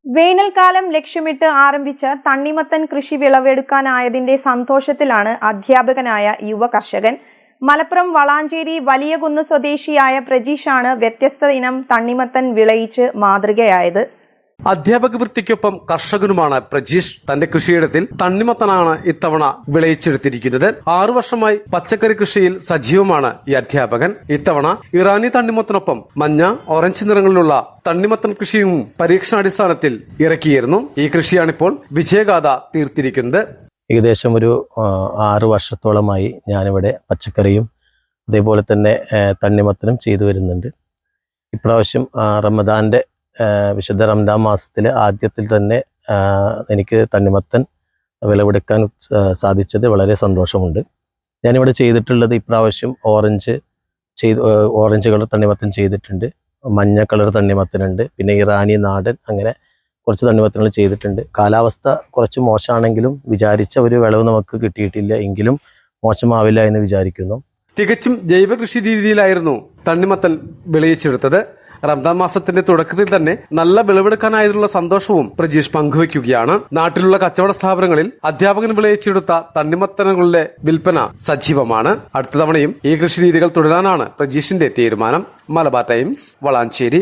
വേനൽക്കാലം ലക്ഷ്യമിട്ട് ആരംഭിച്ച തണ്ണിമത്തൻ കൃഷി വിളവെടുക്കാനായതിന്റെ സന്തോഷത്തിലാണ് അധ്യാപകനായ യുവ കർഷകൻ. മലപ്പുറം വളാഞ്ചേരി വലിയകുന്ന് സ്വദേശിയായ പ്രജീഷാണ് വ്യത്യസ്ത ഇനം തണ്ണിമത്തൻ വിളയിച്ച് മാതൃകയായത്. അധ്യാപക വൃത്തിക്കൊപ്പം കർഷകനുമാണ് പ്രജീഷ്. തന്റെ കൃഷിയിടത്തിൽ തണ്ണിമത്തനാണ് ഇത്തവണ വിളയിച്ചെടുത്തിരിക്കുന്നത്. 6 വർഷമായി പച്ചക്കറി കൃഷിയിൽ സജീവമാണ് ഈ അധ്യാപകൻ. ഇത്തവണ ഇറാനി തണ്ണിമത്തനൊപ്പം മഞ്ഞ, ഓറഞ്ച് നിറങ്ങളിലുള്ള തണ്ണിമത്തൻ കൃഷിയും പരീക്ഷണാടിസ്ഥാനത്തിൽ ഇറക്കിയിരുന്നു. ഈ കൃഷിയാണിപ്പോൾ വിജയഗാഥ തീർത്തിരിക്കുന്നത്. ഏകദേശം ഒരു 6 വർഷത്തോളമായി ഞാനിവിടെ പച്ചക്കറിയും അതേപോലെ തന്നെ തണ്ണിമത്തനും ചെയ്തു വരുന്നുണ്ട്. ഇപ്രാവശ്യം റമദാന്റെ വിശുദ്ധ റംദാൻ മാസത്തിലെ ആദ്യത്തിൽ തന്നെ എനിക്ക് തണ്ണിമത്തൻ വിളവെടുക്കാൻ സാധിച്ചത് വളരെ സന്തോഷമുണ്ട്. ഞാനിവിടെ ചെയ്തിട്ടുള്ളത് ഇപ്രാവശ്യം ഓറഞ്ച് കളർ തണ്ണിമത്തൻ ചെയ്തിട്ടുണ്ട്, മഞ്ഞ കളർ തണ്ണിമത്തനുണ്ട്, പിന്നെ ഇറാനി, നാടൻ, അങ്ങനെ കുറച്ച് തണ്ണിമത്തനുകൾ ചെയ്തിട്ടുണ്ട്. കാലാവസ്ഥ കുറച്ച് മോശമാണെങ്കിലും വിചാരിച്ച ഒരു വിളവ് നമുക്ക് കിട്ടിയിട്ടില്ല, എങ്കിലും മോശമാവില്ല എന്ന് വിചാരിക്കുന്നു. തികച്ചും ജൈവ കൃഷി രീതിയിലായിരുന്നു തണ്ണിമത്തൻ വിളയിച്ചെടുത്തത്. റംദാൻ മാസത്തിന്റെ തുടക്കത്തിൽ തന്നെ നല്ല വിളവെടുക്കാനായതിലുള്ള സന്തോഷവും പ്രജീഷ് പങ്കുവയ്ക്കുകയാണ്. നാട്ടിലുള്ള കച്ചവട സ്ഥാപനങ്ങളിൽ അധ്യാപകൻ വിളയിച്ചെടുത്ത തണ്ണിമത്തനുകളുടെ വിൽപ്പന സജീവമാണ്. അടുത്ത തവണയും ഈ കൃഷി രീതികൾ തുടരാനാണ് പ്രജീഷിന്റെ തീരുമാനം. മലബാർ ടൈംസ്, വളാഞ്ചേരി.